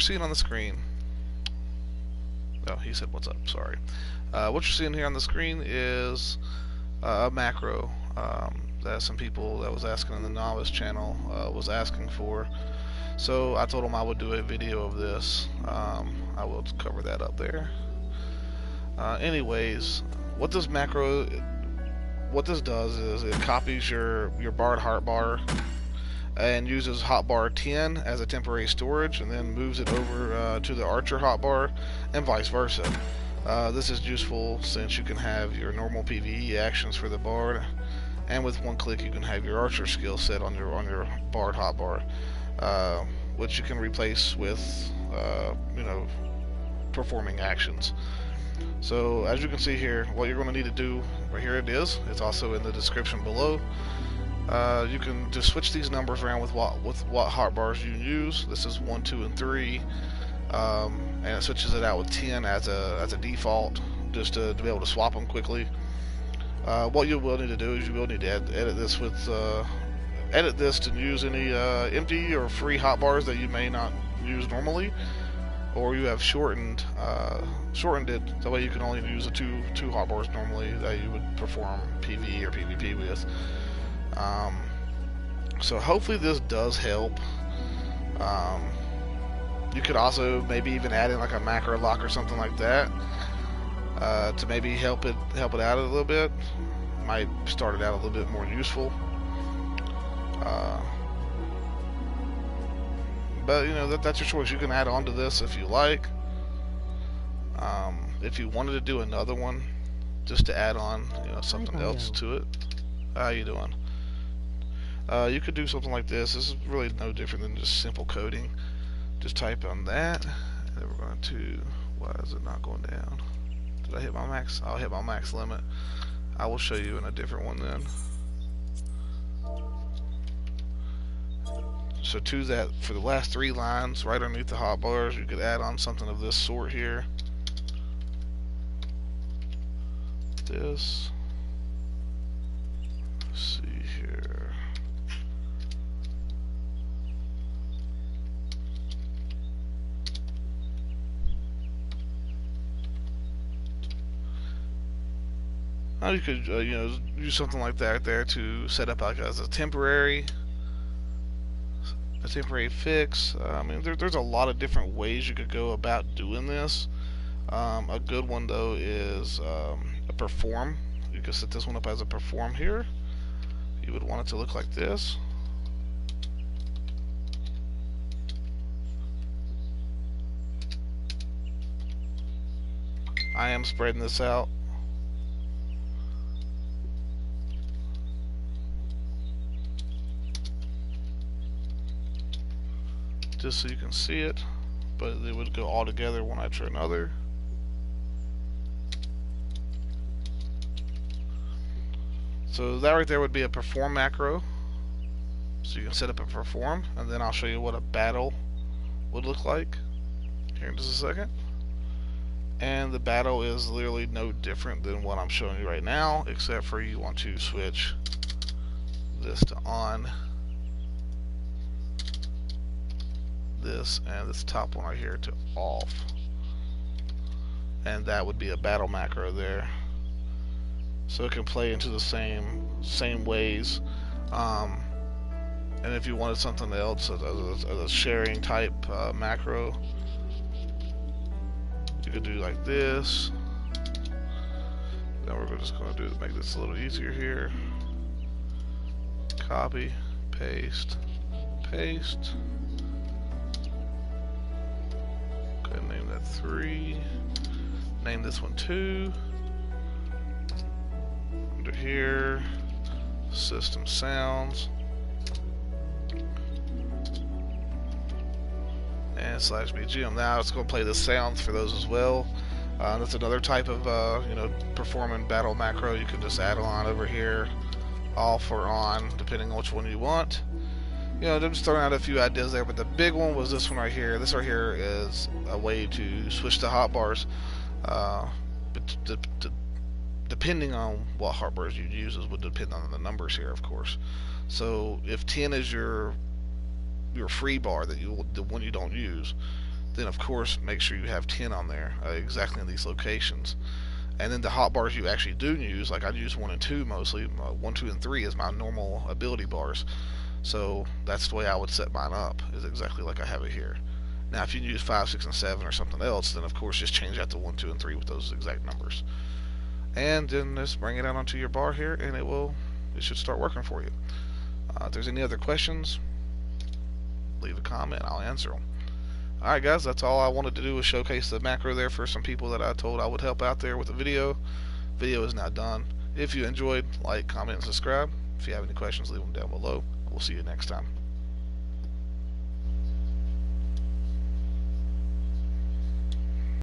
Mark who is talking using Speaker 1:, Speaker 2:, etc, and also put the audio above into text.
Speaker 1: seeing on the screen, oh, he said what's up, sorry. What you're seeing here on the screen is a macro that some people that was asking in the novice channel was asking for. So I told them I would do a video of this. I will cover that up there. Anyways, what this does is it copies your barred hotbar and uses hotbar 10 as a temporary storage, and then moves it over to the archer hotbar, and vice versa. This is useful since you can have your normal PvE actions for the bard, and with one click you can have your archer skill set on your barred hotbar, which you can replace with performing actions. So as you can see here, what you're going to need to do, right here it is, it's also in the description below. You can just switch these numbers around with what hotbars you use. This is 1, 2, and 3, and it switches it out with 10 as a default, just to be able to swap them quickly. What you will need to do is you will need to edit this to use any empty or free hotbars that you may not use normally, or you have shortened it that way you can only use the two hotbars normally that you would perform PvE or PvP with. So hopefully this does help. You could also maybe even add in like a macro lock or something like that to maybe help it out a little bit. Might start it out a little bit more useful. But that's your choice. You can add on to this if you like. If you wanted to do another one, just to add on something else to it. How you doing? You could do something like this. This is really no different than just simple coding. Just type on that, and then we're going to, why is it not going down? Did I hit my max? I'll hit my max limit. I will show you in a different one then. So to that, for the last 3 lines, right underneath the hotbars, you could add on something of this sort here. This. Let's see here. Now you could use something like that there to set up like as a temporary fix. I mean, there's a lot of different ways you could go about doing this. A good one though is a perform. You could set this one up as a perform here. You would want it to look like this. I am spreading this out. Just so you can see it, but they would go all together one after another. So that right there would be a perform macro. So you can set up a perform, and then I'll show you what a battle would look like here in just a second. And the battle is literally no different than what I'm showing you right now, except for you want to switch this to on, this, and this top one right here to off, and that would be a battle macro there. So it can play into the same ways. And if you wanted something else as a sharing type macro, you could do like this. Then we're just going to make this a little easier here. Copy, paste, paste. Go ahead and name that 3. Name this one 2. Under here, system sounds. And slash BGM. Now it's going to play the sounds for those as well. That's another type of performing battle macro. You can just add on over here, off or on, depending on which one you want. I'm just throwing out a few ideas there, but the big one was this one right here. This right here is a way to switch to hotbars, but depending on what hotbars you use would depend on the numbers here, of course. So if 10 is your free bar, the one you don't use, then of course make sure you have 10 on there, exactly in these locations. And then the hotbars you actually do use, like I use 1 and 2 mostly. 1, 2, and 3 is my normal ability bars. So that's the way I would set mine up, is exactly like I have it here. Now if you use 5, 6, and 7 or something else, then of course just change that to 1, 2, and 3 with those exact numbers. And then just bring it out onto your bar here, and it should start working for you. If there's any other questions, leave a comment, I'll answer them. Alright guys, that's all I wanted to do, was showcase the macro there for some people that I told I would help out there with the video. Video is now done. If you enjoyed, like, comment, and subscribe. If you have any questions, leave them down below. We'll see you next time.